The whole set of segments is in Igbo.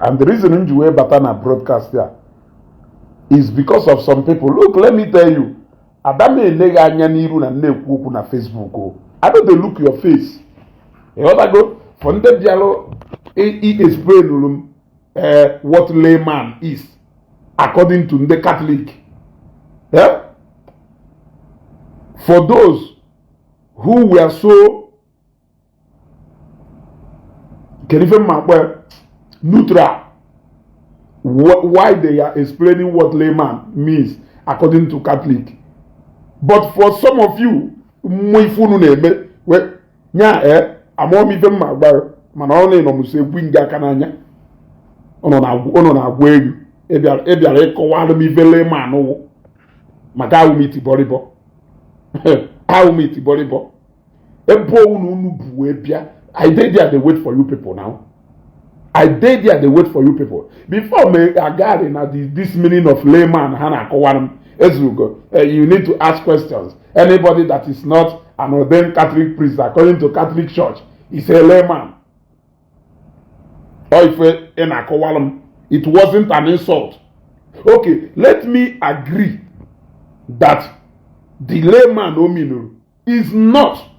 And the reason you Batana broadcast here is because of some people. Look, let me tell you. Adame nega anya n'iru na na-ekwu na Facebook. I don't look your face. You want to go? From the dialogue, he explain what layman is according to the Catholic. Yeah? For those who were so neutral, why they are explaining what layman means according to Catholic. But for some of you, I'm on even my bar, man, only no say winga cananya. Ono na agwegu. Ebia reko wale mi vele man o. Maga umiti boribo. How umiti boribo. Ebo unu bu ebia. I did there they wait for you people now. I did there they wait for you people. Before me agari na this meaning of layman hana kowanum. You need to ask questions. Anybody that is not an ordained Catholic priest, according to Catholic Church, is a layman. Or if it wasn't an insult. Okay, let me agree that the layman ominu is not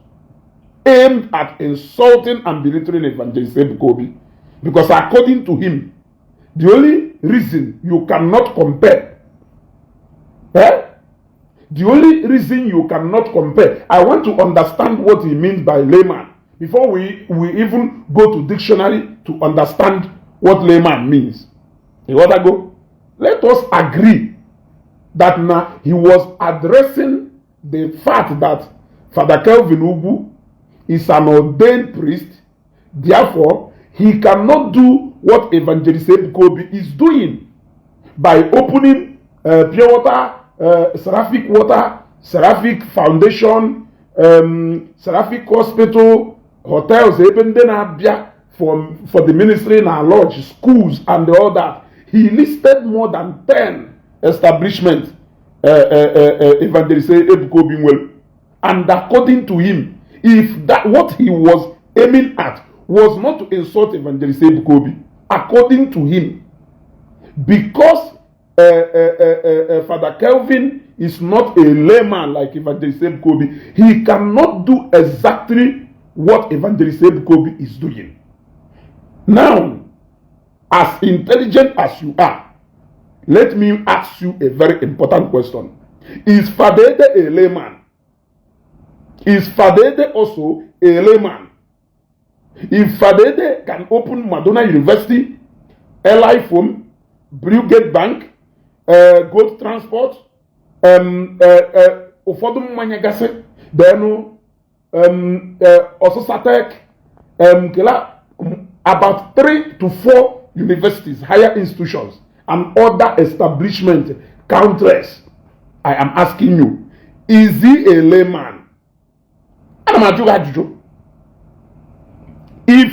aimed at insulting and belittling Evangelist Ebuka Obi, because according to him, the only reason you cannot compare. The only reason you cannot compare, I want to understand what he means by layman before we even go to dictionary to understand what layman means. You want to go? Let us agree that now he was addressing the fact that Father Kelvin Ugu is an ordained priest, therefore he cannot do what Evangelist Ebuka Obi is doing by opening pure water, Seraphic Water, Seraphic Foundation, Seraphic Hospital, hotels, even then for the ministry in our lodge, schools, and all that. He listed more than 10 establishments, Evangelist Ebuka Obi well. And according to him, if that what he was aiming at was not to insult Evangelist Ebuka Obi, according to him, because Father Kelvin is not a layman like Evangelist Ebuka Obi, he cannot do exactly what Evangelist Ebuka Obi is doing. Now, as intelligent as you are, let me ask you a very important question. Is Fadede a layman? Is Fadede also a layman? If Fadede can open Madonna University, LI Phone, Brigade Bank, Gold Transport, ụfọdụ mmanya gasị, then Osasatek, about 3 to 4 universities, higher institutions, and other establishments, countless. I am asking you, is he a layman? If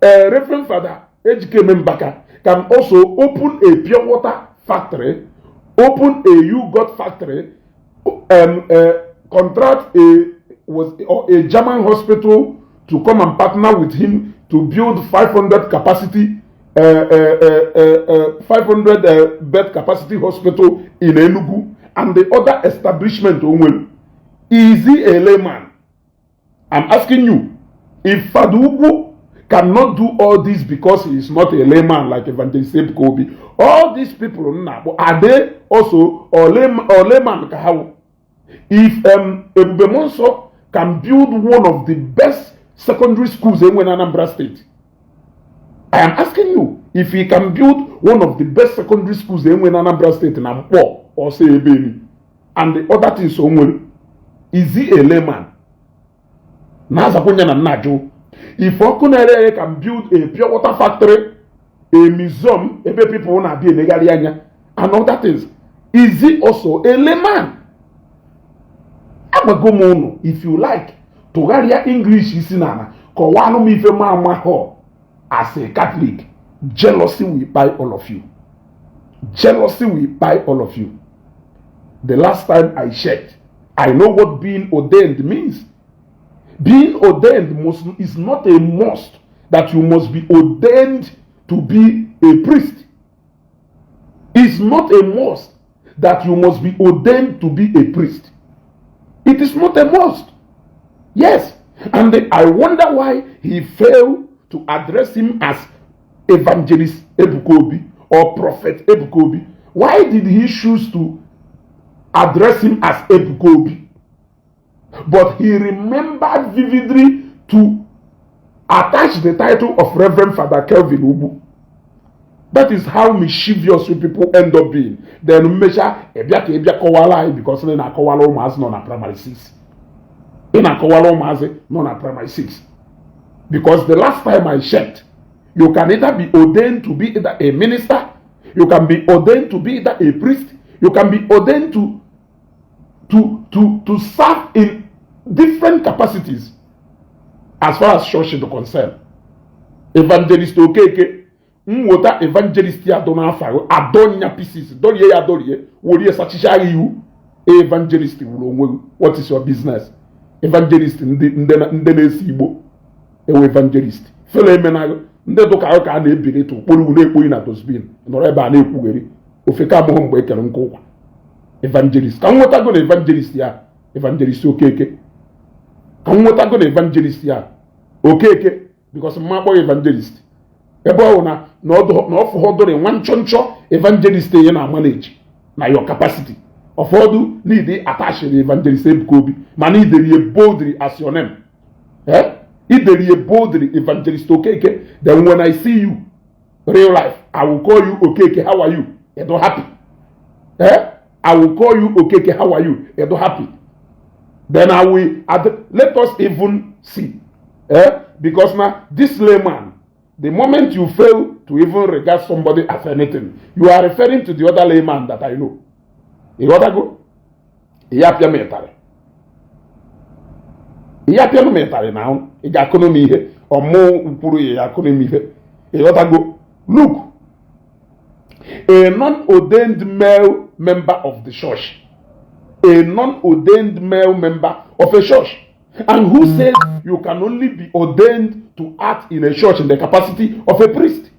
Reverend Father Ejike Membaka can also open a pure water factory, open a yogurt factory, contract a German hospital to come and partner with him to build 500 capacity, 500 bed capacity hospital in Enugu and the other establishment. Is he a layman? I'm asking you, if Fadugu cannot do all this because he is not a layman like Evangelist Ebuka Obi, all these people are they also or layman? If Ebube Monso can build one of the best secondary schools in Anambra State, I am asking you, if he can build one of the best secondary schools in Anambra State in Ampo or say Ebeni and the other things, is he a layman? If Okunere can build a pure water factory, a museum, people want to be a Negarianya, and other things, is he also a layman? If you like, Togaria English is in Anna, as a Catholic, jealousy will buy all of you. Jealousy will buy all of you. The last time I checked, I know what being ordained means. Being ordained is not a must that you must be ordained to be a priest. It's not a must that you must be ordained to be a priest. It is not a must. Yes. And I wonder why he failed to address him as Evangelist Ebuka Obi or Prophet Ebuka Obi. Why did he choose to address him as Ebuka Obi? But he remembered vividly to attach the title of Reverend Father Kelvin Ubu. That is how mischievous people end up being. Then measure Ebia Kowala because then a Kowala Mas non a primary 6. In a Kowala Mas non a primary 6. Because the last time I checked, you can either be ordained to be either a minister, you can be ordained to be either a priest, you can be ordained to serve in different capacities as far as church is concerned. Evangelist Okeke, mwota evangelist ya dona fago, adonya pieces, dolie, wodi sachisha you, evangelist wulo. What is your business? Evangelist ndene Igbo, evangelist. Fele menago, nde doka ka na ebire to, kpolu na ekpo na dosbin, no eba na ekwugere, ofeka mo mgbe ekere nkwa. Evangelist. Kan wota go na evangelist ya, evangelist Okeke. Kan wota go na evangelist ya, Okeke, because mma evangelist. Ebe ọ na ọfọdụ nwa nchọnchọ evangelist ya na manage na your capacity. Ọfọdụ need attach the evangelist Ebuka Obi, mana ideri boldly as your name. Ideri boldly evangelist Okeke. Then when I see you real life, I will call you Okeke. How are you? You don't happy. I will call you Okeke. How are you? You don't happy. Then I will let us even see. Because now this layman, the moment you fail to even regard somebody as anything, you are referring to the other layman that I know. You want to go? Iyapia metare. Iyapia no metare now. Ija economy here or more upuru economy here. You want to go? Look, a non-ordained male member of the church, a non-ordained male member of a church. And who says you can only be ordained to act in a church in the capacity of a priest?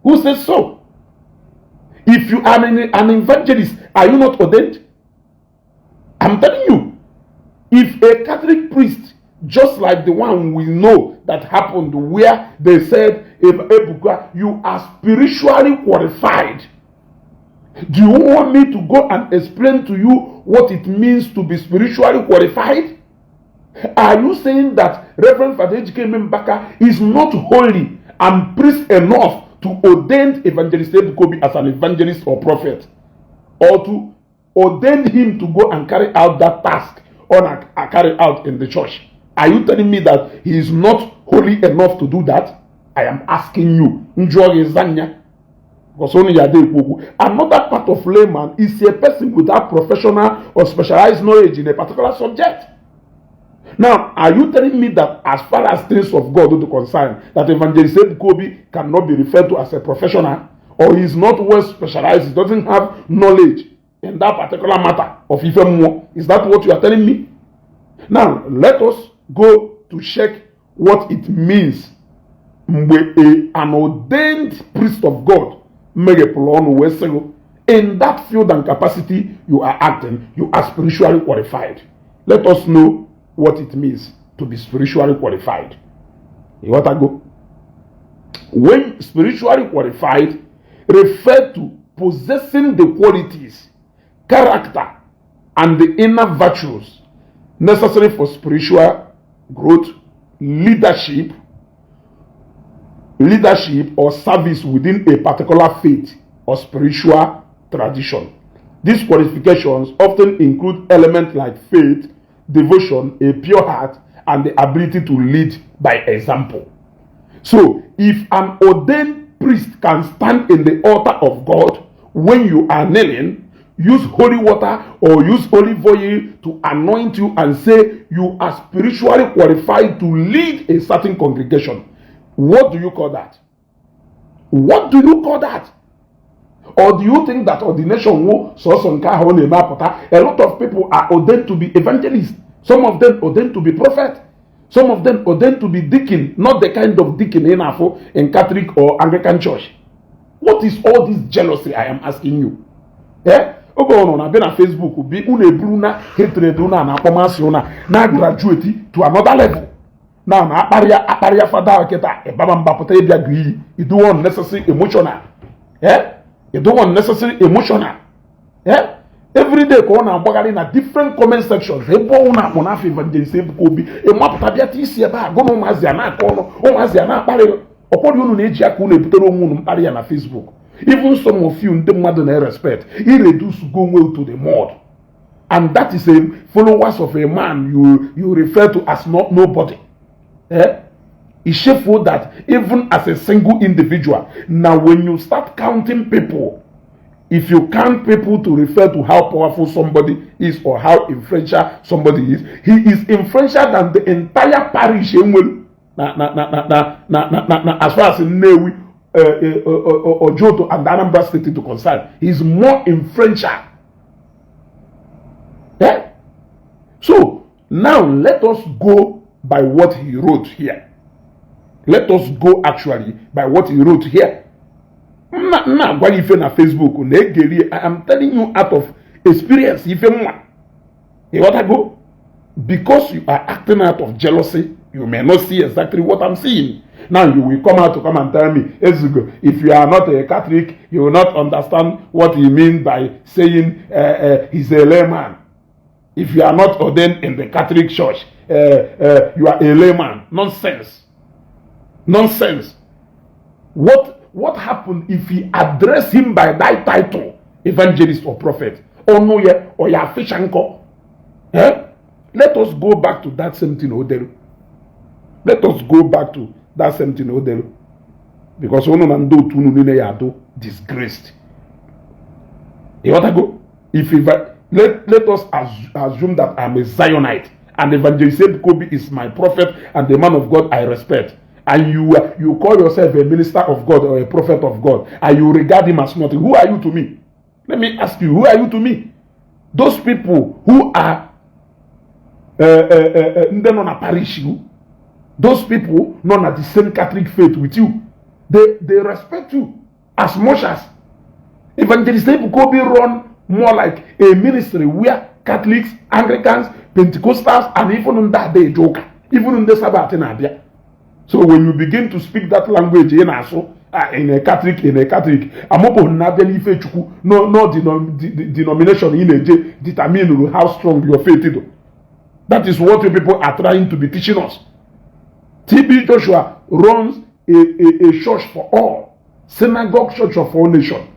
Who says so? If you are an evangelist, are you not ordained? I'm telling you, if a Catholic priest, just like the one we know that happened where they said, Ebuka, you are spiritually qualified. Do you want me to go and explain to you what it means to be spiritually qualified? Are you saying that Reverend Father Ejike Mbaka is not holy and priest enough to ordain Evangelist Ebuka Obi as an evangelist or prophet, or to ordain him to go and carry out that task or carry out in the church? Are you telling me that he is not holy enough to do that? I am asking you. Another part of layman is a person without professional or specialized knowledge in a particular subject. Now, are you telling me that as far as things of God are concerned, that Evangelist Ebuka Obi cannot be referred to as a professional, or he is not well specialized, he doesn't have knowledge in that particular matter of Ifemuo? Is that what you are telling me? Now, let us go to check what it means when an ordained priest of God in that field and capacity you are acting, you are spiritually qualified. Let us know what it means to be spiritually qualified. You want to go? When spiritually qualified, refer to possessing the qualities, character, and the inner virtues necessary for spiritual growth, leadership or service within a particular faith or spiritual tradition. These qualifications often include elements like faith, devotion, a pure heart, and the ability to lead by example. So, if an ordained priest can stand in the altar of God when you are kneeling, use holy water or use olive oil to anoint you and say you are spiritually qualified to lead a certain congregation, what do you call that? What do you call that? Or do you think that ordination will a lot of people are ordained to be evangelists? Some of them ordained to be prophet. Some of them ordained to be deacon, not the kind of deacon in Catholic or Anglican church. What is all this jealousy I am asking you? Eh? Ogo ono na be na Facebook bi unu eburu na hatred una na akpọmasị una na graduate to another level. Now na akparia fada oketa ebaba mbapụta ịbịa gụ iyi. You do unnecessary emotional. Eh? You do unnecessary emotional. Eh? Every day ka ọ na-agbagharị na different comment sections ebe ọ na-akpọ n'afọ Evangelist Ebuka Obi ịmapụta bịa ta isi ebe a gụ na ụmụazị a na-akọ ọnụ ụmụazị a na-akparị ụfọdụ unu na-eji aka unu ebutere onwe unu mkparị ya na Facebook. Even some of you ndị mmadụ na-respect reduce go well to the mud, and that is a followers of a man you refer to as nobody. It's shameful that even as a single individual, now when you start counting people, if you count people to refer to how powerful somebody is or how influential somebody is, he is influential than the entire parish. As far as Nnewi, Ojoto and Anambra State to concern, he is more influential. So now let us go by what he wrote here. Let us go actually by what he wrote here. I am telling you out of experience. Because you are acting out of jealousy, you may not see exactly what I'm seeing. Now you will come out to come and tell me, if you are not a Catholic, you will not understand what he means by saying he's a layman. If you are not ordained in the Catholic Church, you are a layman. Nonsense. Nonsense. What happened if he addressed him by that title, evangelist or prophet? Or no, or ya fish anchor? Let us go back to that same thing, Odelu. Let us go back to that same thing, Odelu. Because ono disgraced. You want to go? Let us assume that I'm a Zionite and Evangelist Ebuka Obi is my prophet and the man of God I respect. And you call yourself a minister of God or a prophet of God, and you regard him as nothing. Who are you to me? Let me ask you, who are you to me? Those people who are those people not at the same Catholic faith with you, they respect you as much as Evangelist Ebuka Obi run more like a ministry where Catholics, Anglicans, Pentecostals, and even on that day joker, even in the Sabbath in Abia. So when you begin to speak that language in a Catholic, no denomination in a determine how strong your faith is. That is what you people are trying to be teaching us. TB Joshua runs a church for all, synagogue church of all nations.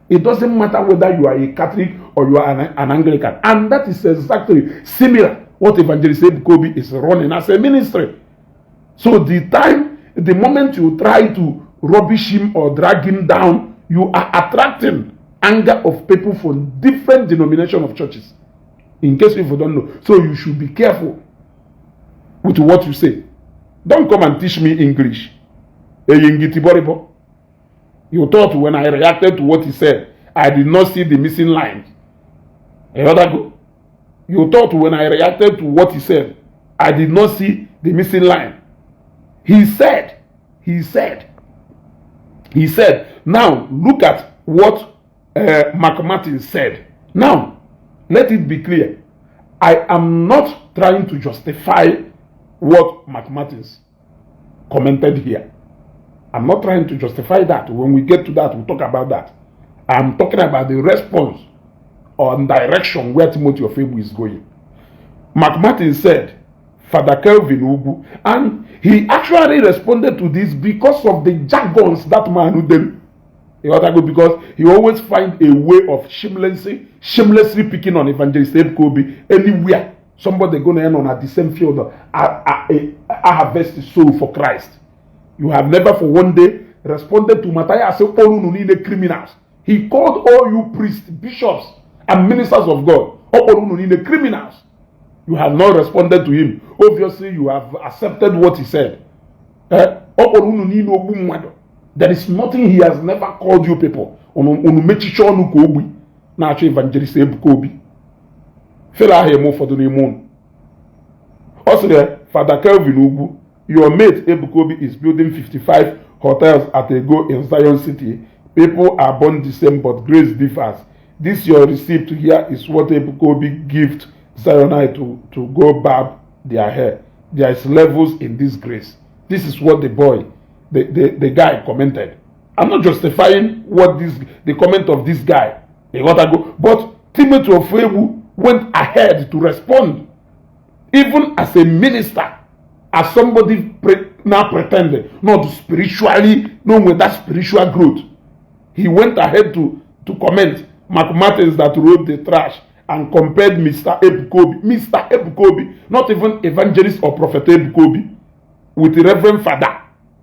It doesn't matter whether you are a Catholic or you are an Anglican, and that is exactly similar what Evangelist Ebuka Obi is running as a ministry. So the moment you try to rubbish him or drag him down, you are attracting anger of people from different denominations of churches. In case if you don't know. So you should be careful with what you say. Don't come and teach me English. You thought when I reacted to what he said, I did not see the missing lines. You thought when I reacted to what he said, I did not see the missing line. He said, now look at what Mark Martin said. Now, let it be clear. I am not trying to justify what Mark Martins commented here. I'm not trying to justify that. When we get to that, we'll talk about that. I'm talking about the response or direction where Timothy of Ebu is going. Mark Martin said, Father Kelvin Ugu, and he actually responded to this because of the jargons that man who did. Because he always finds a way of shamelessly picking on Evangelist Ebuka Obi anywhere. Somebody going to end on at the same field. I harvest the soul for Christ. You have never for one day responded to Matthias as all criminals. He called all you priests, bishops, and ministers of God all criminals. You have not responded to him. Obviously, you have accepted what he said. There is nothing he has never called you people. Evangelist Ebuka Obi. Also, Father Kelvin Ugu, your mate Ebuka Obi is building 55 hotels at a go in Zion City. People are born the same, but grace differs. This your receipt here is what Ebuka Obi gift Zionite to go barb their hair. There is levels in this grace. This is what the guy commented. I'm not justifying the comment of this guy. But Timothy Ofebu went ahead to respond, even as a minister, as somebody now pretended not spiritually, no with that spiritual growth. He went ahead to comment Mark Martins that wrote the trash and compared Mr. Ebuka Obi, not even evangelist or prophet Ebuka Obi, with the Reverend Father.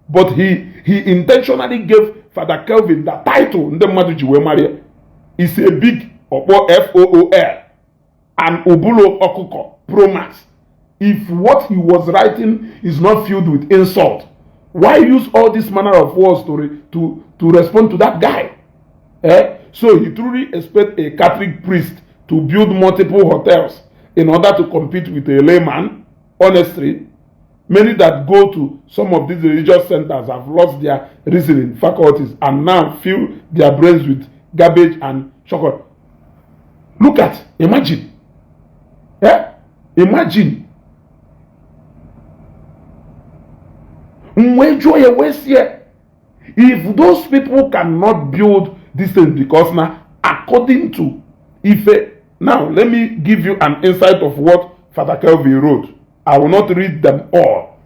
But he intentionally gave Father Kelvin the title. It's a big FOOL and Obulo Okuko Promax. If what he was writing is not filled with insult, why use all this manner of words to respond to that guy? So he truly expects a Catholic priest to build multiple hotels in order to compete with a layman. Honestly, many that go to some of these religious centers have lost their reasoning faculties and now fill their brains with garbage and chocolate. Imagine. Imagine. If those people cannot build this thing, because now, according to Ife, now let me give you an insight of what Father Kelvin wrote. I will not read them all,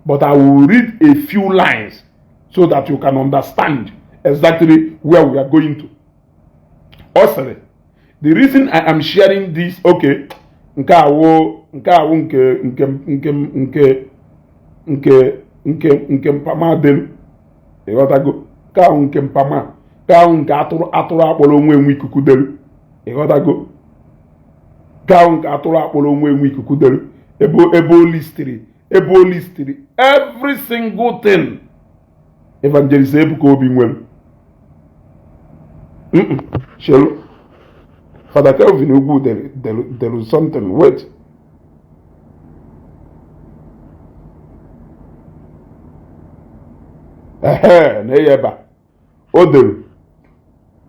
but I will read a few lines so that you can understand exactly where we are going to. Also, the reason I am sharing this, okay, nke mpama dem, ịghọtago, nke mpama, nke atụrụ akpọrọ onwe enwe ikuku delu, ịghọtago, nke atụrụ akpọrọ onwe enwe ikuku delu, ebe o listiri every single thing Evangelist Ebuka Obi nwere. Shall Father Kelvin Ugwu, there is something. Wait. Odem,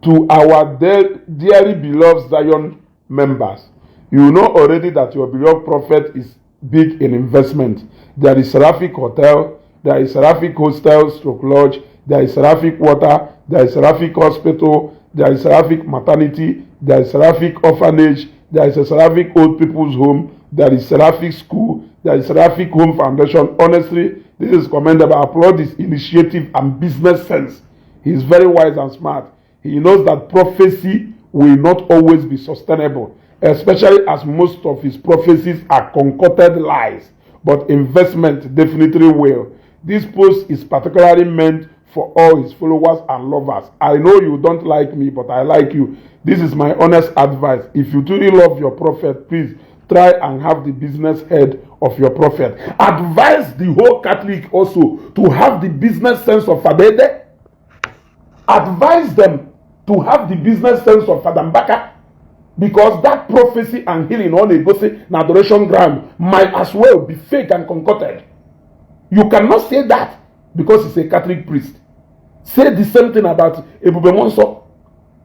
to our dearly beloved Zion members, you know already that your beloved prophet is big in investment. There is Seraphic Hotel, there is Seraphic Hostel / Lodge, there is Seraphic Water, there is Seraphic Hospital, there is Seraphic Maternity, there is Seraphic Orphanage, there is a Seraphic Old People's Home, there is Seraphic School, there is Seraphic Home Foundation. Honestly, this is commendable. I applaud his initiative and business sense. He is very wise and smart. He knows that prophecy will not always be sustainable, especially as most of his prophecies are concocted lies, but investment definitely will. This post is particularly meant for all his followers and lovers. I know you don't like me, but I like you. This is my honest advice. If you truly love your prophet, please try and have the business head of your prophet. Advise the whole Catholic also to have the business sense of Fadede. Advise them to have the business sense of Fadambaka, because that prophecy and healing on a gossip and adoration ground might as well be fake and concocted. You cannot say that because he's a Catholic priest. Say the same thing about Ebube Monso.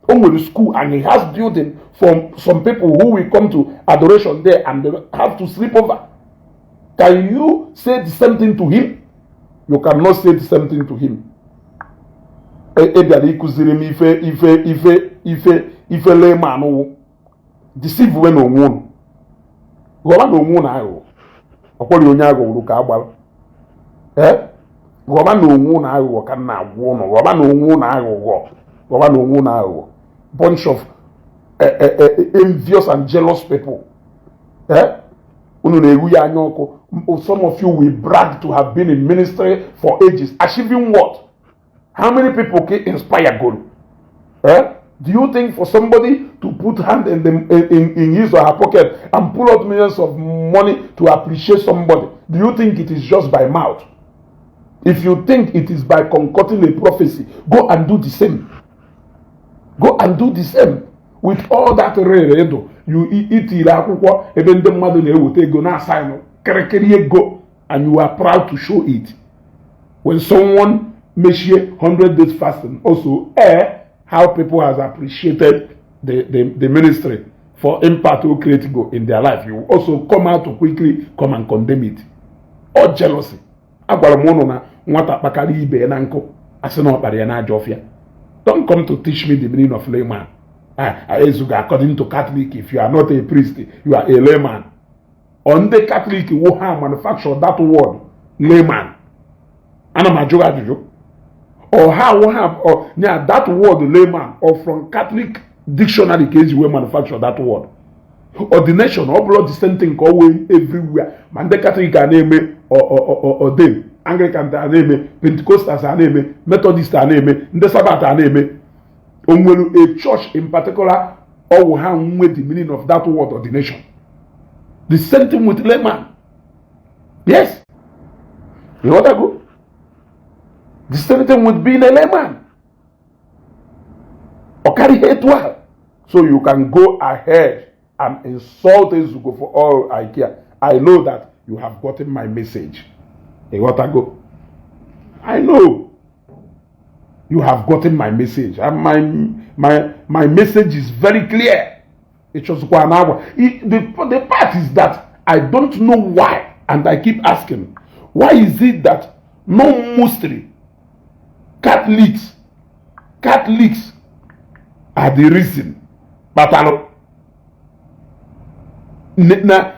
The school, and he has building for some people who will come to adoration there and they have to sleep over. Can you say the same thing to him? You cannot say the same thing to him. Ife layman deceive when no one. Goma no one ayo. Okoli onyago uruka agbala. Goma no one ayo kan na wono. Goma no one ayo. Goma no one ayo. Bunch of envious and jealous people. Some of you will brag to have been in ministry for ages. Achieving what? How many people can inspire goal? Do you think for somebody to put hand in his or her pocket and pull out millions of money to appreciate somebody, do you think it is just by mouth? If you think it is by concocting a prophecy, go and do the same. Go and do the same. With all that redo, you eat even the mother go na sign go, and you are proud to show it. When someone may share 100 days fasting, also how people has appreciated the ministry for impact or critical in their life, you also come out to quickly come and condemn it. Or jealousy. Don't come to teach me the meaning of layman. According to Catholic, if you are not a priest, you are a layman. On the Catholic, you have manufactured that word, layman. Or how have that word layman, or from Catholic dictionary case you will manufacture that word. Ordination, or blood dissenting going everywhere. Man, the Catholic are name or them. Anglican are name, Pentecostals are name, Methodists are name, the Sabbath are name. A church in particular, or will have with the meaning of that word ordination. The same thing with layman. Yes. You know what I go? The same thing with being a layman. Or carry hate well. So you can go ahead and insult Ezugo for all I care. I know that you have gotten my message. You want to go? I know you have gotten my message, and my message is very clear. It was 1 hour. The part is that I don't know why, and I keep asking, why is it that no mostly Catholics are the reason? But na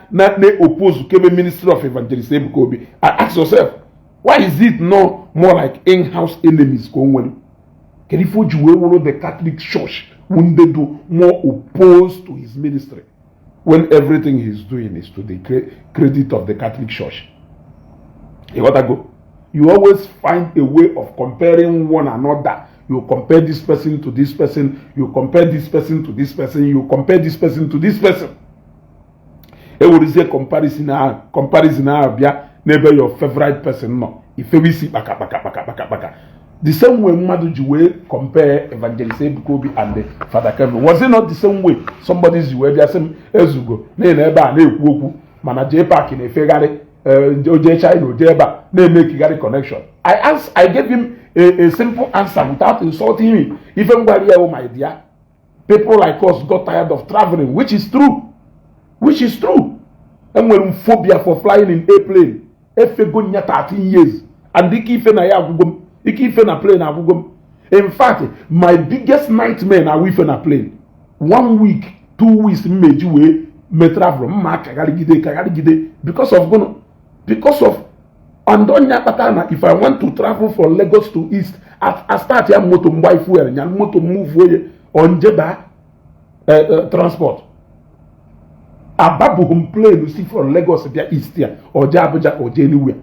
oppose to the ministry of Evangelist Ebuka Obi. Ask yourself, why is it not more like in-house enemies going on? Can you find the Catholic Church when they do more opposed to his ministry, when everything he's doing is to the credit of the Catholic Church? You gotta go. You always find a way of comparing one another. You compare this person to this person. You compare this person to this person. You compare this person to this person. It would say comparison never your favorite person. No. If we see baka. The same way Madu compare Evangelist Ebuka Obi and the Father Kevin. Was it not the same way somebody's way? They are saying Ezugo. Mana J Park in a Fegare. Oje China Ojeba. They make Igari connection. I gave him a simple answer without insulting me. Even while here, oh my dear, people like us got tired of traveling, which is true. And when phobia for flying in airplane, if you go 13 years, and na plane. In fact, my biggest nightmare na we na plane. 1 week, 2 weeks, me travel, because of Andonya Patana. If I want to travel from Lagos to East, I start here moto buy fuel and moto move way on Jeddah transport. Ababu home plane you see from Lagos via East here or Abuja or anywhere.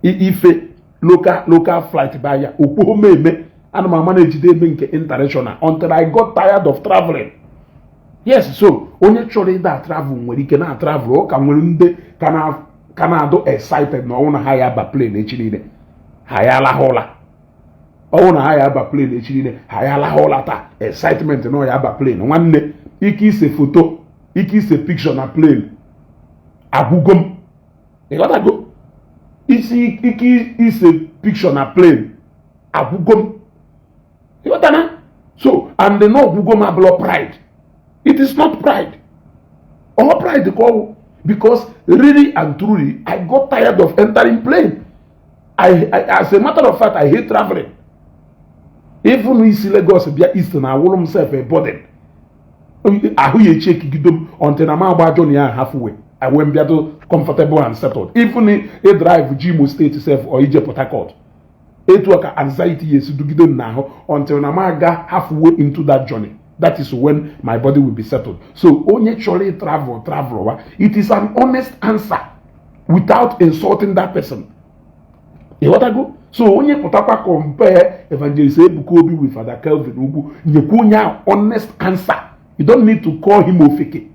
If local flight buyer opo me and my manage dey make international until I got tired of traveling. Yes, so only truly that travel when you cannot travel can when can do excited no una hire ba plane echiri hire la hola. Ona hire ba plane echiri hire la hola ta excitement no ya ba plane. Nwanne iki se photo, iki se picture na plane. Abugom. You got to go. Iki is a picture na plane. Abugom. You got that? So, and they know Abugom have pride. It is not pride. All pride they call, because really and truly, I got tired of entering plane. As a matter of fact, I hate traveling. Even when see Lagos be Eastern, I will myself a burden. I will check until I'm about Johnny halfway. I won't be able comfortable and settled. Even a drive Jimo State itself or Egypt Port Harcourt. It work anxiety yes to do now until Namaga halfway into that journey. That is when my body will be settled. So only actually travel. It is an honest answer without insulting that person. You want to go? So only potapa compare Evangelist Ebuka Obi with Father Kelvin Ugu. You honest answer. You don't need to call him Ofeke.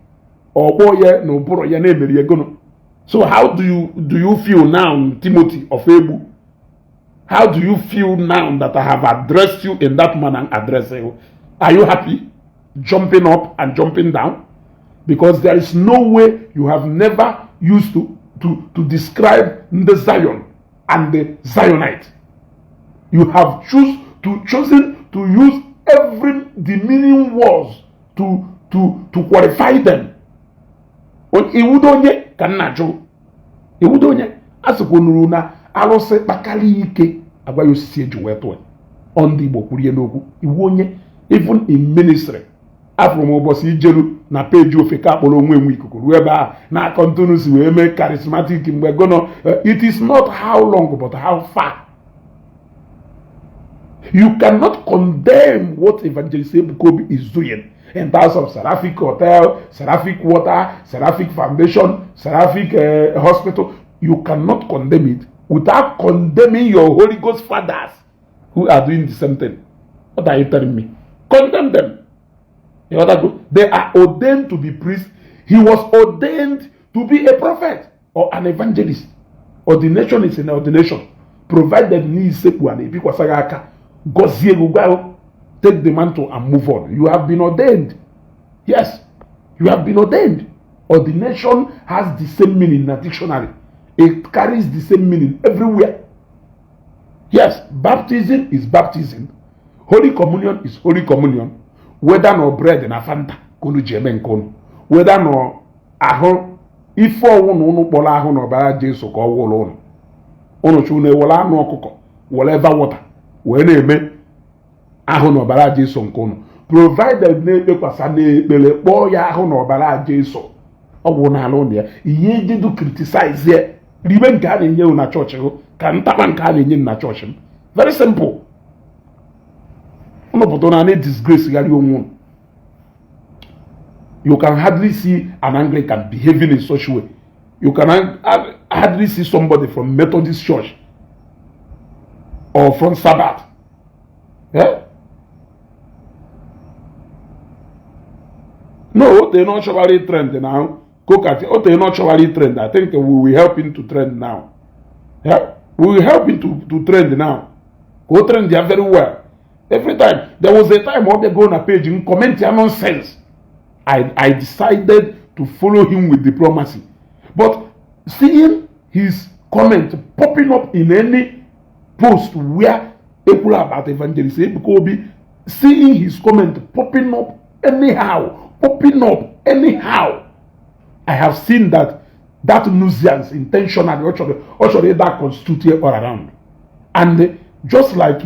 Or boy, no boro ya name you're gonna. So how do you feel now, Timothy of Ebu? How do you feel now that I have addressed you in that manner and addressing you? Are you happy? Jumping up and jumping down? Because there is no way you have never used to describe the Zion and the Zionite. You have chosen to use every demeaning words to qualify them. Iwudonye kanajo. Iwudonye asikonuru na alose bakali ike agba yosisi eju weto. On the Igbo kwurie n'okwu. Iwonye even in ministry. Afro mo bosi ijeru na page ofe ka akporo onwe enwe ikuku ruo ebe a na continuous we eme charismatic mgbe gono. It is not how long but how far. You cannot condemn what Evangelist Ebuka Obi is doing in terms of Seraphic Hotel, Seraphic Water, Seraphic Foundation, Seraphic Hospital. You cannot condemn it without condemning your Holy Ghost fathers who are doing the same thing. What are you telling me? Condemn them. They are ordained to be priests. He was ordained to be a prophet or an evangelist. Ordination is an ordination. Provided he is sick one, if you take the mantle and move on. You have been ordained. Yes, you have been ordained. Ordination has the same meaning in the dictionary. It carries the same meaning everywhere. Yes, baptism is baptism. Holy communion is holy communion. Whether no bread na fanta, kunu jeme nkonu. Whether no aho, ifo unu pola aho no bara Jesu ko wolo unu. Unu chune wala anu okuko, whatever water. Wee na-eme ahụ n'ọbara Jesu nkunu. Provided na-ekpe kwasa na-ekpere kpọọ ya ahụ n'ọbara Jesu. Ọ bụ n'ala ụlọ ya. Ihe ejedu criticize ya. Ribe nke a na-enye na chọọchị hụ ka ntaba nke a na-enye na chọọchị m. Very simple. Unu pụta na disgrace gari onwe. You can hardly see an Anglican behaving in such a way. You can hardly see somebody from Methodist Church or from Sabbath. Yeah? No, they're not surely trend now. They're not surely trend. I think we will help him to trend now. Yeah? We will help him to trend now. Go trend there very well. Every time. There was a time when they go on a page and comment their nonsense. I decided to follow him with diplomacy. But seeing his comment popping up in any post where people about Evangelist Ebuka Obi, seeing his comment popping up anyhow, I have seen that nuisance intentionally, actually that constitute all around. And just like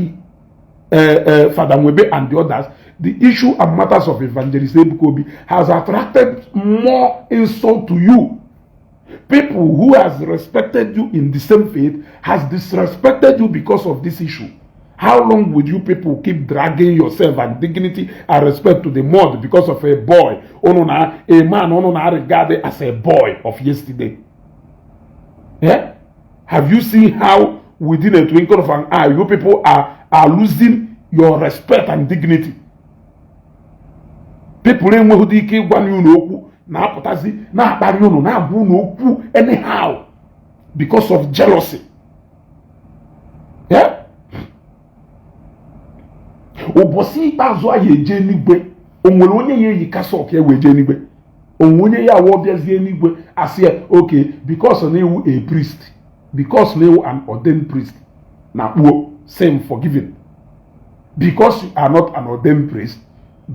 Father Mwebe and the others, the issue and matters of Evangelist Ebuka Obi has attracted more insult to you. People who has respected you in the same faith has disrespected you because of this issue. How long would you people keep dragging yourself and dignity and respect to the mud because of a boy? A man regarded as a boy of yesterday. Yeah? Have you seen how within a twinkle of an eye you people are losing your respect and dignity? People ain't who they keep one you know. Anyhow, because of jealousy. Yeah? Obosi bazo aye je nigbe onwere onye ye yikasa oke we je nigbe onwere ya wo biazie nigbe ase okay because na ewu a priest, because na ewu an ordained priest na kpuo same forgiven. Because you are not an ordained priest,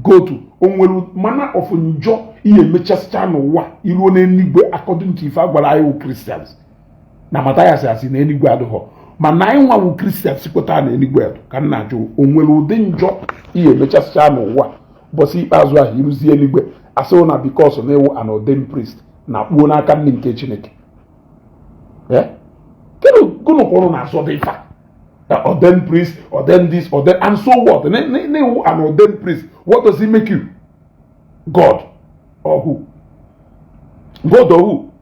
go to onwere manner of njo iye mechascha no wa iru na enigwe according to ifa gwara ayo Christians na Matthias asi na enigwe adoho mana anyị nwa wu Christians kweta na enigwe edo ka nna jo onwere ụdị njọ iye mechascha no wa bosi ikpeazụ ahụ iruzi enigwe asị na because na ewu an ordained priest na kpuo n'aka ndị nke Chineke kedu gụnụ kwụrụ na asọ dị ifa ordained priest, ordained this, ordained, and so what? An ordained priest, what does he make you? God or who? God or who?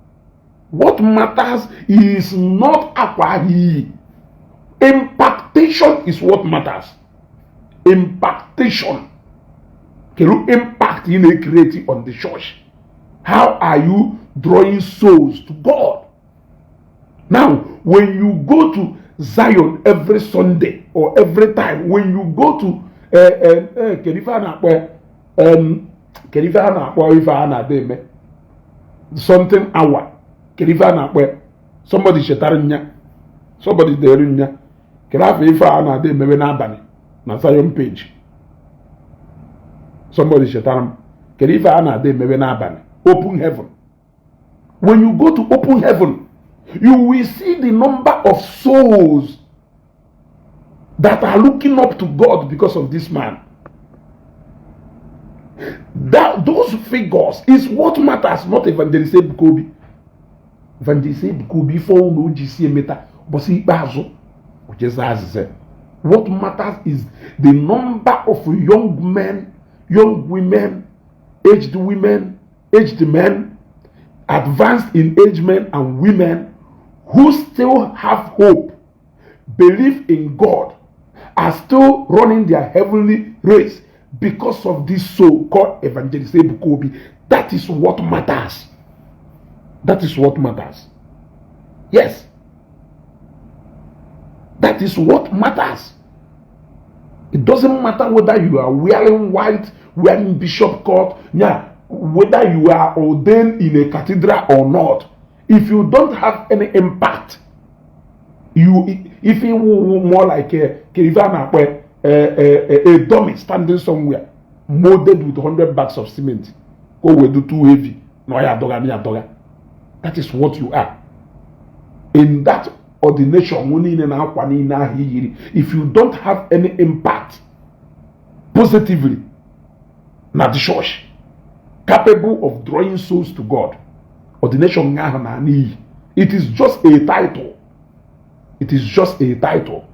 What matters is not akwahi. Impactation is what matters. Impactation. Can you impact in a creative on the church? How are you drawing souls to God? Now, when you go to Zion every Sunday or every time, when you go to something hour, somebody shetarinya, somebody derinya, Zion page. Somebody shetaram. Kerifa anade mebe n'abani. Open heaven. When you go to open heaven, you will see the number of souls that are looking up to God because of this man. Those figures is what matters, not Evangelist Ebuka Obi. Evangelist Ebuka Obi for no GC meta, but see bazo. What matters is the number of young men, young women, aged men, advanced in age men and women who still have hope, believe in God, are still running their heavenly race because of this so-called Evangelist Ebuka Obi. That is what matters. That is what matters. Yes. That is what matters. It doesn't matter whether you are wearing white, wearing bishop coat, whether you are ordained in a cathedral or not. If you don't have any impact, if you more like a dummy standing somewhere, molded with 100 bags of cement, go we do too heavy. That is what you are. In that ordination, if you don't have any impact positively, not the church, capable of drawing souls to God, ordination, it is just a title. It is just a title.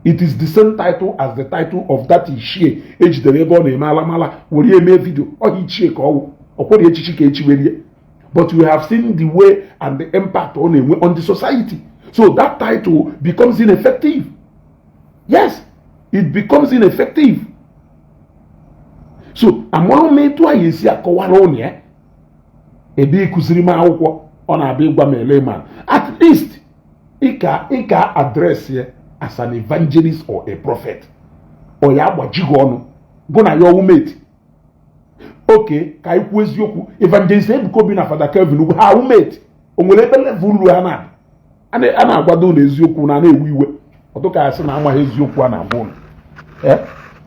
It is the same title as the title of that Ishie, H. the Rebel, Mala, video, or but we have seen the way and the impact on the society. So that title becomes ineffective. Yes, it becomes ineffective. So, among me to a yesi akowalonia, ebi kusirima akwụkwọ ọ na-abịa ịgwa m layman. At least, ika address here as an evangelist or a prophet. Or ya gbajigo ọnụ, go na your roommate. Okay, ka ikwu eziokwu, Evangelist Ebuka Obi na Father Kelvin ugwu ha roommate. Onwere ebe level lu ha na. A na-agwado na eziokwu na na-ewe iwe. Ọtụ ka asị na amaghị eziokwu a na-agwa ụnụ.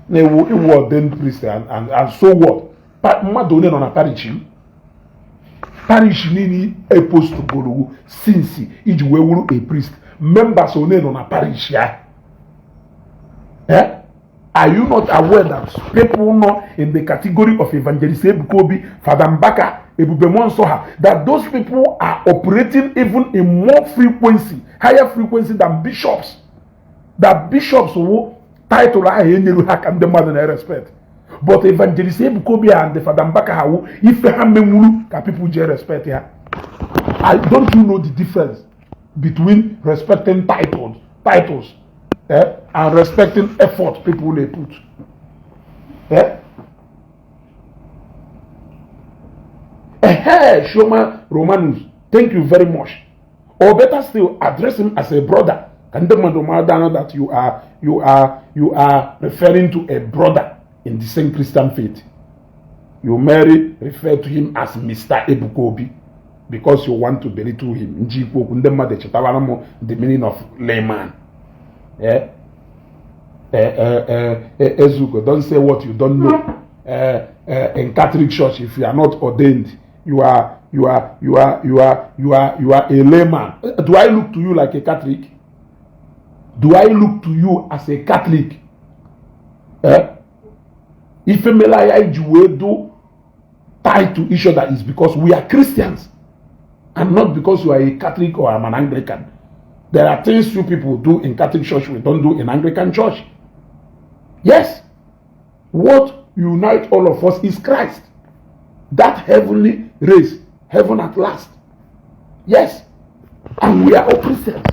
Na-ewu ordained priest and so what? Mmadụ onye nọ na parish niile apostle goro since iji wee wuru a priest. Members onye nọ na parish ya. Are you not aware that people know in the category of Evangelist Ebuka Obi, Father Mbaka, Ebubemonsoha, that those people are operating even in more frequency, higher frequency than bishops? That bishops who title I and the mother I respect. But Evangelist Ebuka Obi and the Father Mbaka, if can people respect here? Don't you know the difference between respecting titles and respecting effort people they put? Shoma Romanus, thank you very much. Or better still, address him as a brother. And the man that you are referring to a brother in the same Christian faith. You may refer to him as Mr. Ebuka Obi because you want to belittle him. The meaning of layman. Ezuko, don't say what you don't know. In Catholic Church, if you are not ordained, you are a layman. Do I look to you like a Catholic? Do I look to you as a Catholic? If we do tie to each other is because we are Christians and not because you are a Catholic or I'm an Anglican. There are things you people do in Catholic Church we don't do in Anglican Church. Yes. What unites all of us is Christ. That heavenly race, heaven at last. Yes. And we are all Christians.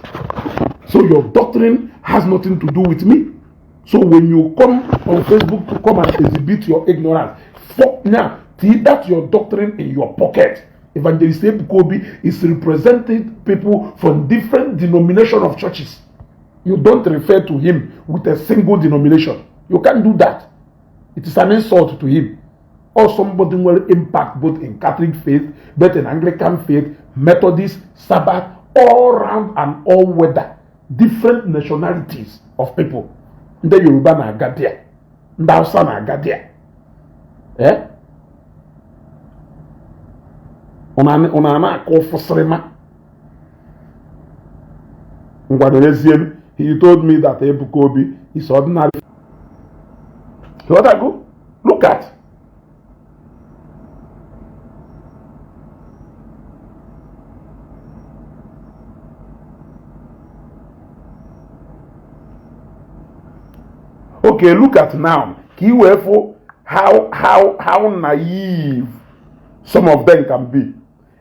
So your doctrine has nothing to do with me. So when you come on Facebook to come and exhibit your ignorance, now, that's your doctrine in your pocket. Evangelist Ebuka Obi is representing people from different denominations of churches. You don't refer to him with a single denomination. You can't do that. It is an insult to him. Or somebody will impact both in Catholic faith, both in Anglican faith, Methodist, Sabbath, all round and all weather. Different nationalities of people. The Yoruba na Agadia, the Hausa na Agadia. Eh? Una akọ fụsịrịma. He told me that Ebuka Obi is ordinary. What I go? Look at. Okay, look at now. How naive some of them can be.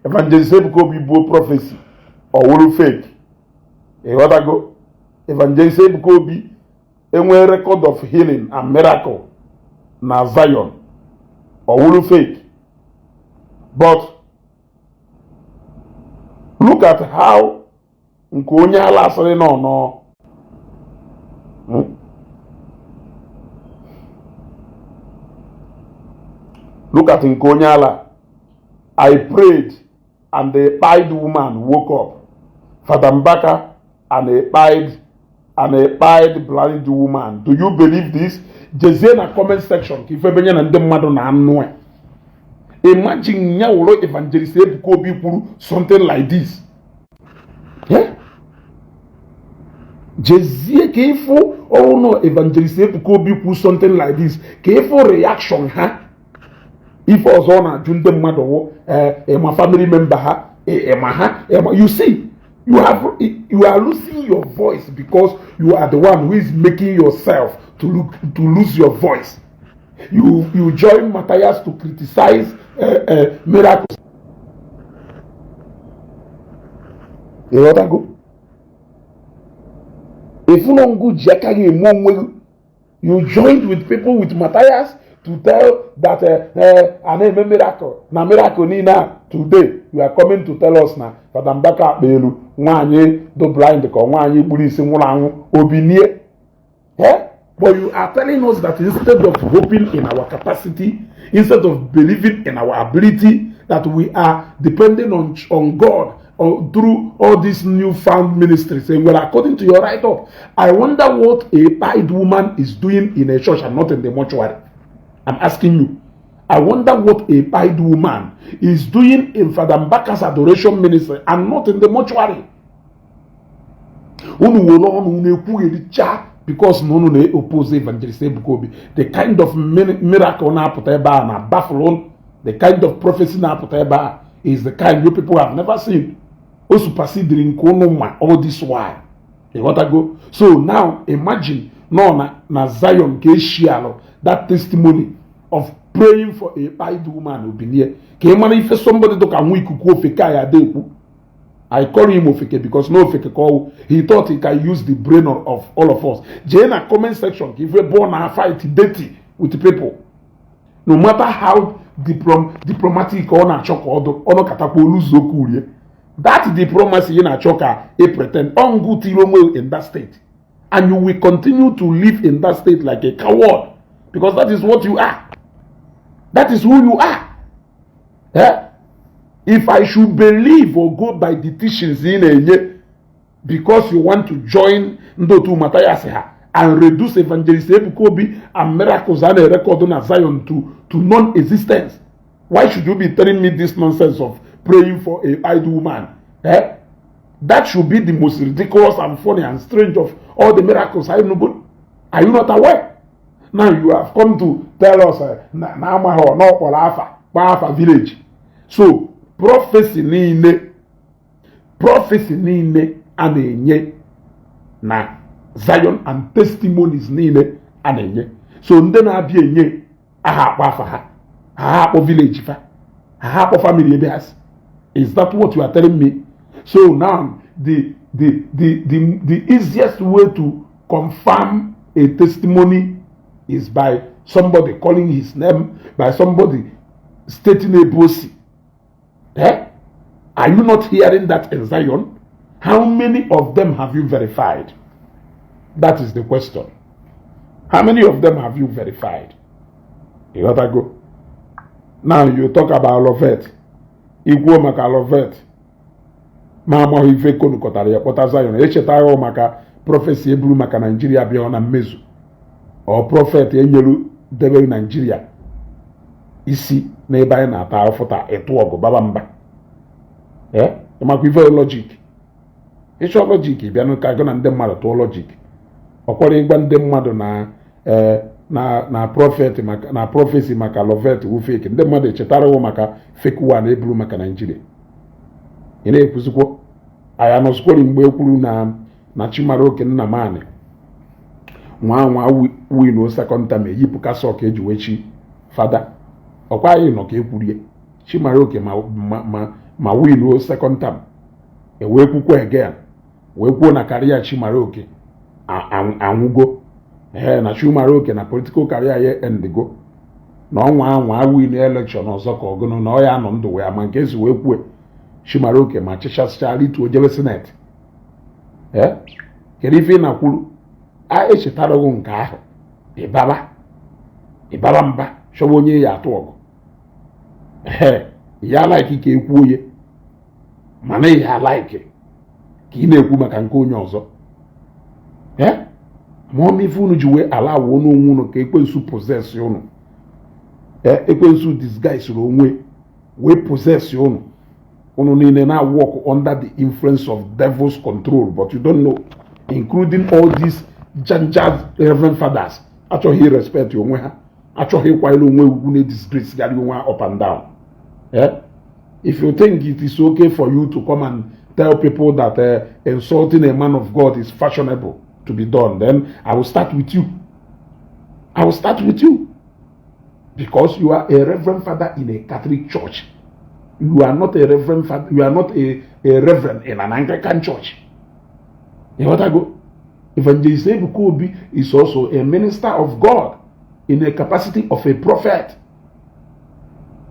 Evangelist Ebuka Obi bo prophecy or will fake. What I go? Evangelist Ebuka Obi enwe record of healing and miracle na Zion or will fake. But look at how nkonya ala asịrị no. Look at Nkonyala. I prayed and the pied woman woke up. Father Mbaka and a pied blind woman. Do you believe this? Jezie na comment section. Kifebenya na ndemado na anwe. Imagine nyawolo Evangelist Ebuka Obi kwuru something like this. Yeah? Jezie kefo oh no Evangelist Ebuka Obi kwuru something like this. Kefo reaction ha? If also na junde mmado my family member ha you see you are losing your voice because you are the one who is making yourself to lose your voice. You join Matthias to criticize miracles. You know that go? If you don't go you joined with people with Matthias to tell that a miracle. Na miracle ni na today you are coming to tell us na Father Mbaka Belu nwanye do blind ko nwanye gburu isi nwuru anwu obinie. But you are telling us that instead of hoping in our capacity, instead of believing in our ability, that we are depending on God through all these newfound ministries. And well, according to your write-up, I wonder what a pied woman is doing in a church and not in the mortuary. I'm asking you. I wonder what a pied woman is doing in Father Mbaka's adoration ministry and not in the mortuary. Because no oppose Evangelist Ebuka Obi. The kind of miracle na puteba na baffled, the kind of prophecy na puteba is the kind you people have never seen. Also superseding all this while. You want to go? So now imagine na Zion Geshialo, that testimony of praying for a pied woman obinye. If somebody to can we I call him Ofike because no Ofike call. He thought he can use the brain of all of us. Jena comment section. If we're born and fight dirty with the people, no matter how diplomatic or na chok or katapo that diplomacy in a choka a pretend on good in that state, and you will continue to live in that state like a coward because that is what you are. That is who you are. Yeah. If I should believe or go by the teachings in a year because you want to join Ndotu Matthias and reduce Evangelist Ebuka Obi and miracles and a record on Zion to non-existence, why should you be telling me this nonsense of praying for a pied woman? That should be the most ridiculous and funny and strange of all the miracles. Are you not aware? Now you have come to tell us Alpha village. So prophecy niile anenye na Zion and testimonies niile anenye. So ndị na-abịa enye aha akpọ afa ha, aha akpọ village fa, aha akpọ family ebe ha. Is that what you are telling me? So now the easiest way to confirm a testimony is by somebody calling his name, by somebody stating a bossy. Are you not hearing that in Zion? How many of them have you verified? That is the question. How many of them have you verified? You gotta go. Now you talk about Lovet. Igbo maka Lovet. Mama ife konu kotara ya kpota Zion. Echetayo maka prophecy eburu maka Nigeria bịa na mmezu. Or prophet enyelu debe Nigeria. isi n'ebe anyị na-ata afọ taa ịtụ ọgụ baba mba ịmakwa ife lọjik ịchọ lọjik bịa n'ụka gị na ndị mmadụ tụọ lọjik ọkwara ịgwa ndị mmadụ na prọfeti na prọfesi maka lovet wu feki ndị mmadụ echetarawo maka fake one eburu maka Naijiria ị na-ekwuzikwo anyị anọzikwori mgbe ekwuru na Chimaroke Nnamani nwa win second time eyipụ kasọ ka eji wechi fada ọkwa anyị nọ ka ekwurie Chimaroke ma win second time ewee kwukwo again wee kwuo na karịa Chimaroke anwụgo na Chimaroke na political career ya endigo na ọnwa win election ọzọ ka ọgụnụ na ọ ya nọ ndụ wee ama nke ezi wee kwue Chimaroke ma chịchasịchara itu ojebe seneti kedu ife ị na-kwuru a echetarago nke ahụ ịbaba mba chọba onye ya atụ ọgụ ya laiki ka ekwu onye mana ya laiki ka ị na-ekwu maka nke onye ọzọ ma ọma ife unu ji wee ala awuo n'onwe unu ka ekwensu possess unu ekwensu disguise onwe wee possess unu niile na work under the influence of devil's control, but you don't know, including all these janjad reverend fathers achọghị respect onwe ha achọghị ịkwanyere onwe ugwu na disgrace gari onwe ha up and down. If you think it is okay for you to come and tell people that insulting a man of God is fashionable to be done, then I will start with you. I will start with you. Because you are a reverend father in a Catholic church. You are not a reverend father, you are not a reverend in an Anglican church. You know what I go? Evangelist Ebuka Obi is also a minister of God in a capacity of a prophet.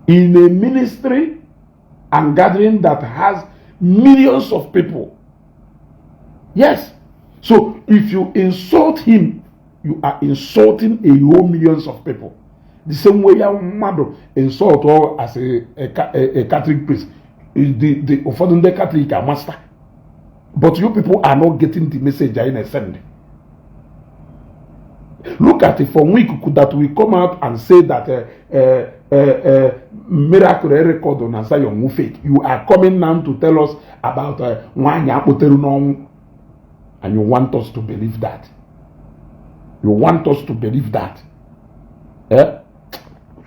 In a ministry and gathering that has millions of people. Yes. So if you insult him, you are insulting a whole millions of people. The same way young mother insult or as a Catholic priest. The offending the Catholic are master. But you people are not getting the message I send. Look at it from week that we come out and say that miracle record on Zion will fake. You are coming now to tell us about and you want us to believe that. You want us to believe that.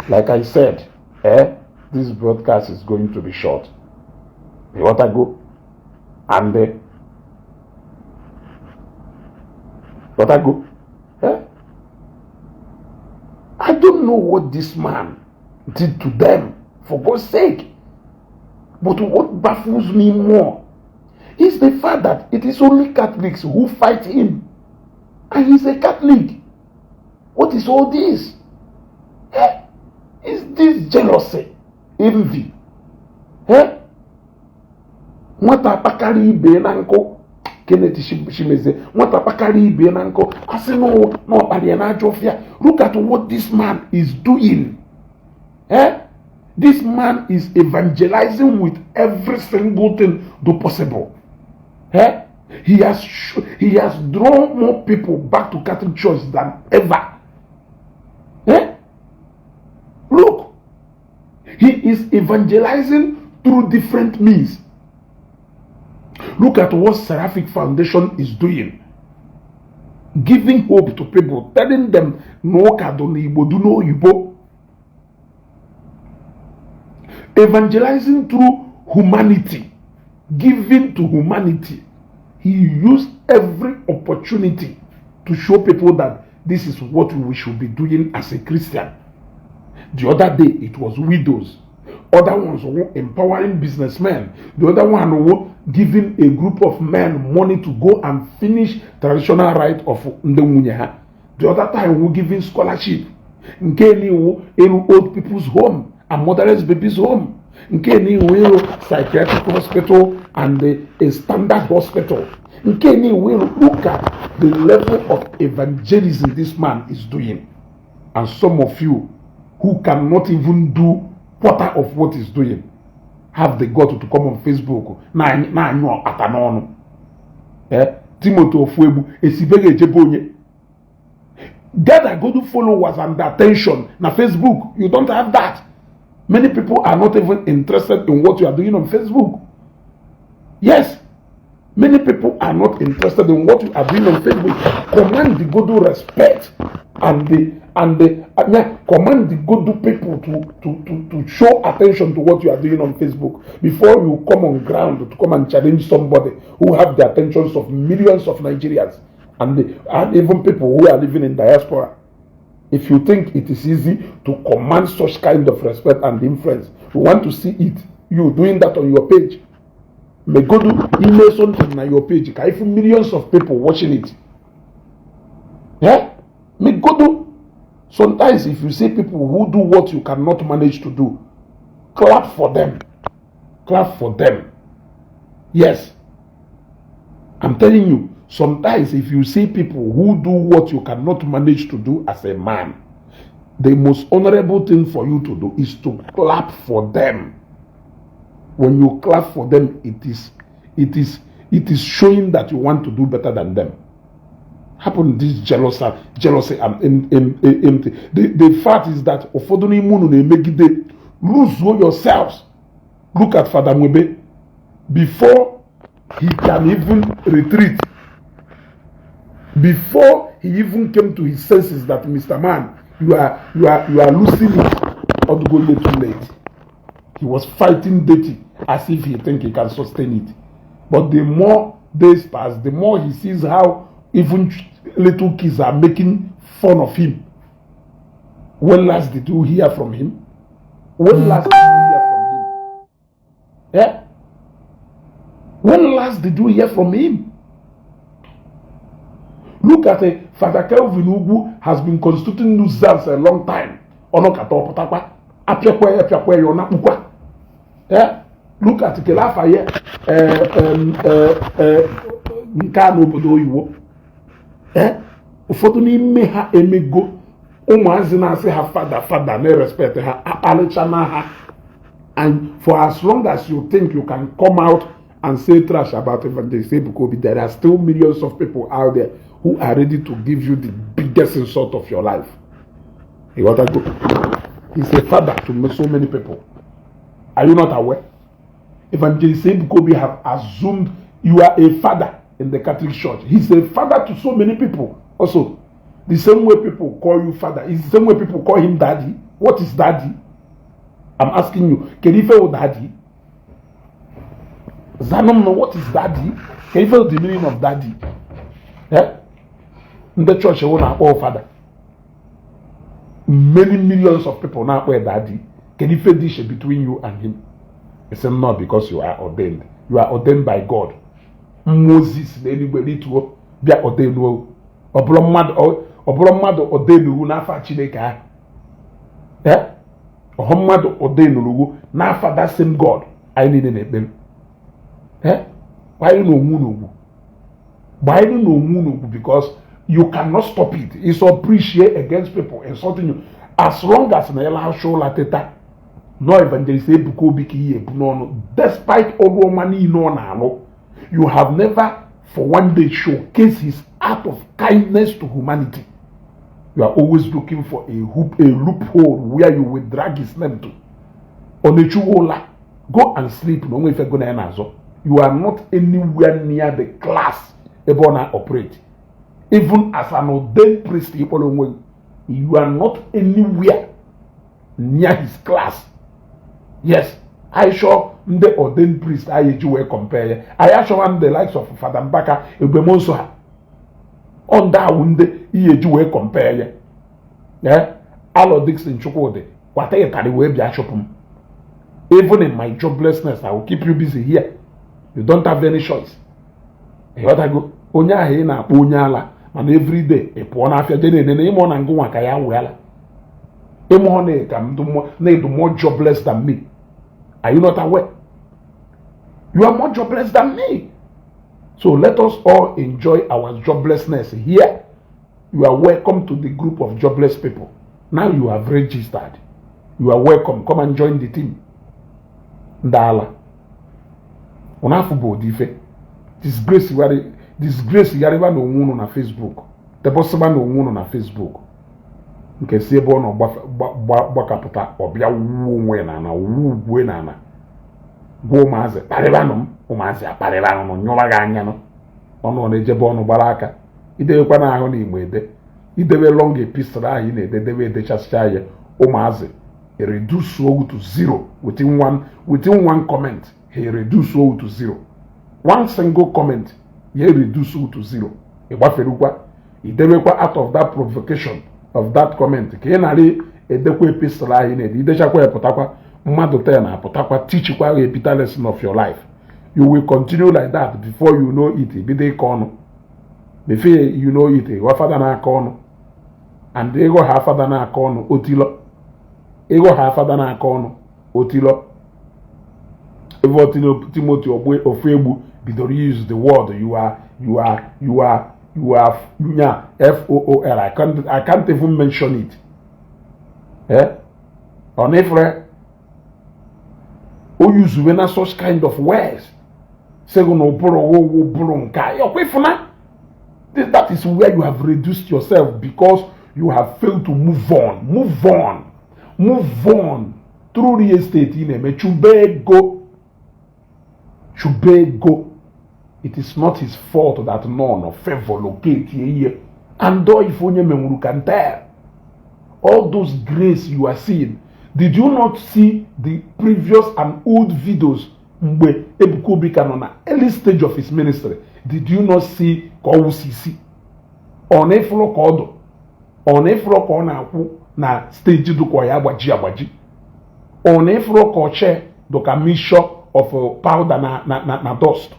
Like I said, this broadcast is going to be short. You want to go? And what I go? I don't know what this man did to them, for God's sake. But what baffles me more is the fact that it is only Catholics who fight him. And he's a Catholic. What is all this? Is this jealousy? Envy? Nwata pakari ibe na nko Kenneth Shimeze. Nwata pakari ibe na nko. I say no Ariana Jofia. Look at what this man is doing. This man is evangelizing with every single thing possible. He has drawn more people back to Catholic Church than ever. Look, he is evangelizing through different means. Look at what Seraphic Foundation is doing. Giving hope to people, telling them, no kadon Igbo, do no Igbo. Evangelizing through humanity, giving to humanity. He used every opportunity to show people that this is what we should be doing as a Christian. The other day, it was widows. Other ones were empowering businessmen. The other one was giving a group of men money to go and finish traditional rite of Ndemunyeha. The other time, we were giving scholarship. Nkeni in old people's home and motherless babies' home. Nkeni will psychiatric hospital and a standard hospital. Nkeni will look at the level of evangelism this man is doing. And some of you who cannot even do quarter of what he's doing have the gut to come on Facebook. Na anyo atanono. Timothy Ofuebu esibege ejebonye. Get a good followers and attention na Facebook. You don't have that. Many people are not even interested in what you are doing on Facebook. Yes, many people are not interested in what you are doing on Facebook. Command the good respect and command the good people to show attention to what you are doing on Facebook before you come on ground to come and challenge somebody who have the attentions of millions of Nigerians and even people who are living in diaspora. If you think it is easy to command such kind of respect and influence, we want to see it. You doing that on your page. May go do email something on your page. If millions of people watching it. Yeah? May go do. Sometimes if you see people who do what you cannot manage to do, clap for them. Clap for them. Yes. I'm telling you, sometimes if you see people who do what you cannot manage to do as a man, the most honorable thing for you to do is to clap for them. When you clap for them, it is showing that you want to do better than them. Happen this jealousy and the fact is that lose yourselves. Look at Father Mwebe. Before he can even retreat, before he even came to his senses that Mr. Man, you are losing it or to go too late. He was fighting dirty as if he think he can sustain it. But the more days pass, the more he sees how even little kids are making fun of him. When last did you hear from him? When last did you hear from him? Yeah? When last did you hear from him? Look at it. Father Kelvin Ugu has been constituting nuisance a long time. Yeah? Look at Kelafa here. Nkano obodo Igbo. Ụfọdụ n'ime ha emego ụmụazị na-asị ha fada na-respect ha akpalicha na ha. And for as long as you think you can come out and say trash about Evangelist Ebuka Obi, there are still millions of people out there who are ready to give you the biggest insult of your life. You want to go? He's a father to so many people. Are you not aware? Evangelist Ebuka Obi have assumed you are a father in the Catholic Church. He's a father to so many people. Also, the same way people call you father is the same way people call him daddy. What is daddy? I'm asking you, can you feel daddy? Zanom know what is daddy? Can you feel the meaning of daddy? Yeah? In the church, you want to father. Many millions of people now call daddy. Can you feel this between you and him? It's not because you are ordained. You are ordained by God. Moses, anybody to be ordained. Obromad ordained who nafa Chineke. Eh? Obromad ordained who nafa that same God. I need an ebem. Eh? Why you know Munugu? Why you know Munugu? Because you cannot stop it. It's appreciate against people insulting you. As long as Nela show la teta. No Evangelist Ebuka Obi no. Despite all the money you have never for one day showcased his act of kindness to humanity. You are always looking for a loophole where you will drag his name to. Onechuola, go and sleep. No, if you're going to you are not anywhere near the class Ebona operate. Even as an ordained priest, you are not anywhere near his class. Yes, I sure the ordained priest I will compare. I sure am the likes of Father Mbaka Ebemonso. On that one the will compare. Yeah, Allo Dixon Chukode. What I tell you will be a shopum. Even in my joblessness, I will keep you busy here. You don't have any choice. You want to go? Onya he na onyala. And every day, a poor after dinner, and any one and go and kaya well. Emone can do more jobless than me. Are you not aware? You are more jobless than me. So let us all enjoy our joblessness here. You are welcome to the group of jobless people. Now you have registered. You are welcome. Come and join the team. Ndala. Onafubo dife. Disgrace yariba no wuno na Facebook. The bossman no wuno na Facebook. nke si ebe ọ nọ gbakapụta ọbịa wuo onwe na ana wuo ugwe na ana gwa ụmụazị kparịbanụ m ụmụazị akparịbanụ m nyụwa gị anya ọnụ na-ejebe ọnụ gbara aka idewekwa n'ahụ na igbo ede idewe long epistle ahụ ị na-ededebe edechasịcha ya ụmụazị reduce to zero within one comment he reduce to zero one single comment he reduce to zero ịgbaferukwa idewekwa out of that provocation of that comment ka ị narị edekwa epistle ahụ ị na-ede idechakwa ya pụtakwa mmadụ 10 apụtakwa teachkwa a bitter lesson of your life. You will continue like that before you know it. Bido ịkọ ọnụ. Before you know it, ịghọ fada na-akọ ọnụ. And ịghọ ha fada na-akọ ọnụ otilo. Ịghọ ha fada na-akọ ọnụ otilo. Ebe Timothy ofu egbu bidoro use the word you are FOOL. I can't even mention it. On Ephraim, o use when such kind of words. That is where you have reduced yourself because you have failed to move on. Move on. Through real estate in a Chubego. It is not his fault that none of favor locate here. And though if you can tell, all those grace you are seeing, did you not see the previous and old videos mgbe Ebuka Obi nọ na early stage of his ministry? Did you not see ka ọ wụsisi ọ na-efuro ka ọdụ ọ na-efuro ka ọ na-akwụ na stage dụkwa ya agbaji ọ na-efuro ka ọche dụka mixture of powder na dust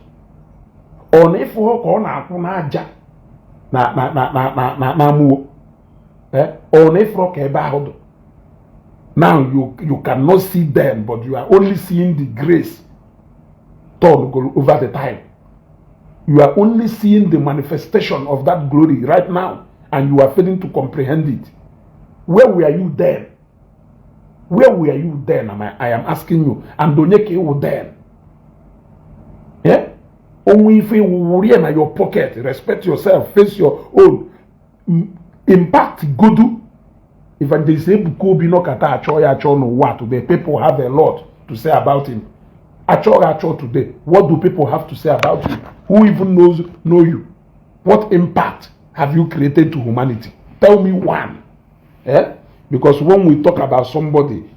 ọ na-efuro ka ọ na-akwụ n'aja na amụọ ọ na-efuro ka ebe ahụ dụ. Now you cannot see them, but you are only seeing the grace turn over the time. You are only seeing the manifestation of that glory right now, and you are failing to comprehend it. Where were you then? Where were you then? I am asking you. And Donyeke you then? Yeah? Only if you worry in your pocket, respect yourself, face your own. Impact good. Evangelist Ebuka Obi no kata acho no what today. People have a lot to say about him. Acho today. What do people have to say about you? Who even know you? What impact have you created to humanity? Tell me one. Because when we talk about somebody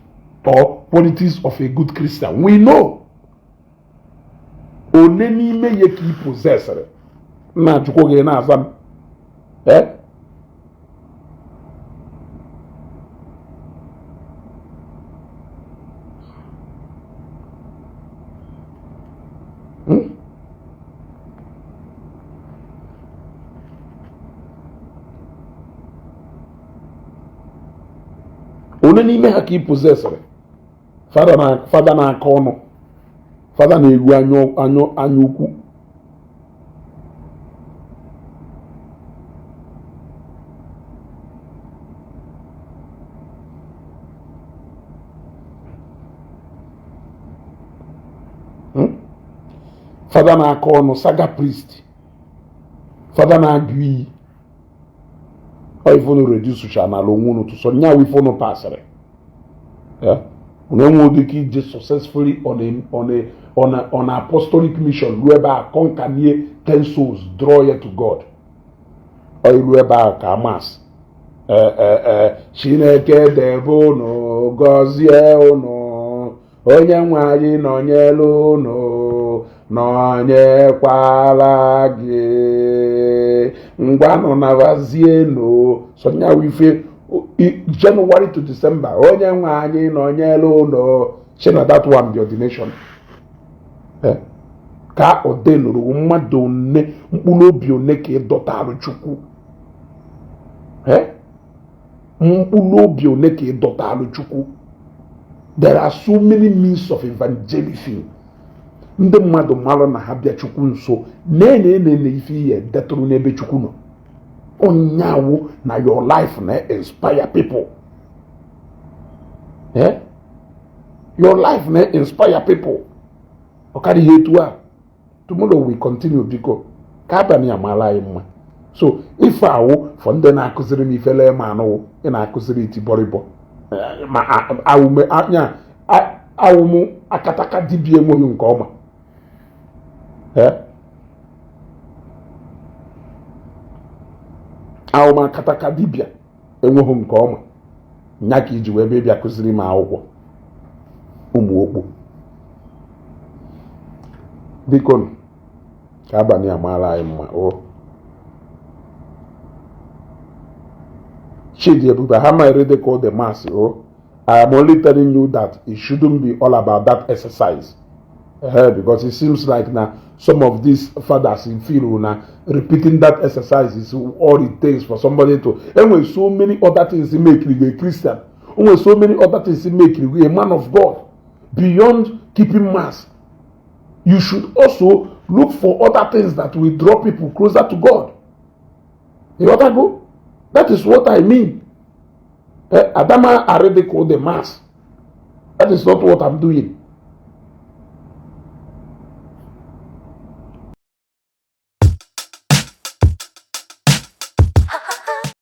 or qualities of a good Christian, we know. Oneni me yeki possessor. Na chukoge na azam. One n'ime ha ka ị possessor. Fada na-aka ọnụ. Fada na-egwu anya ukwu. Fada na-aka ọnụ, saga priest. Fada na-agụ iyi. If you reduce channel to so now we follow passer. Yeah. We just successfully on an apostolic mission whereby conquer near 10 souls, draw you to God. Or whereby Kamas. Chineke devo no gozie no onye nwaanyị nọ nyelu no nyekwala gị ngwanụ navazie no sonya wife January to December onye nwaanyị nọ nyelu no chena that one the ordination ka odenuru mmadụ one mkpụrụ obi one ka ịdọtarụ Chukwu mkpụrụ obi one ka ịdọtarụ Chukwu. There are so many means of evangelism. Ndị mmadụ mara na ha bịa Chukwu nso na-enye ife ihe detụrụ n'ebe Chukwu nọ. Onyawo na your life na inspire people. Your life na inspire people. Ọkara ihe etu a. Tomorrow we continue biko. Ka abalị amala anyị mma. So if I for ndị na-akụziri m ife layman wụ ị na-akụziri itibọrịbọ ma awụme anya awụmụ akataka dibịa enweghị nke ọma awụmụ akataka dibịa enweghị nke ọma nya ka iji wee bịa kụziri m akwụkwọ ụmụ okpu biko ka abalị amaala anyị mma Chidi Ebuka, how am I really called the mass? I am only telling you that it shouldn't be all about that exercise. Because it seems like now some of these fathers in feel now repeating that exercise is all it takes for somebody to. And with so many other things in make you a Christian, and with so many other things in make you a man of God, beyond keeping mass, you should also look for other things that will draw people closer to God. You want to go? That is what I mean. Adama already called the mass. That is not what I'm doing.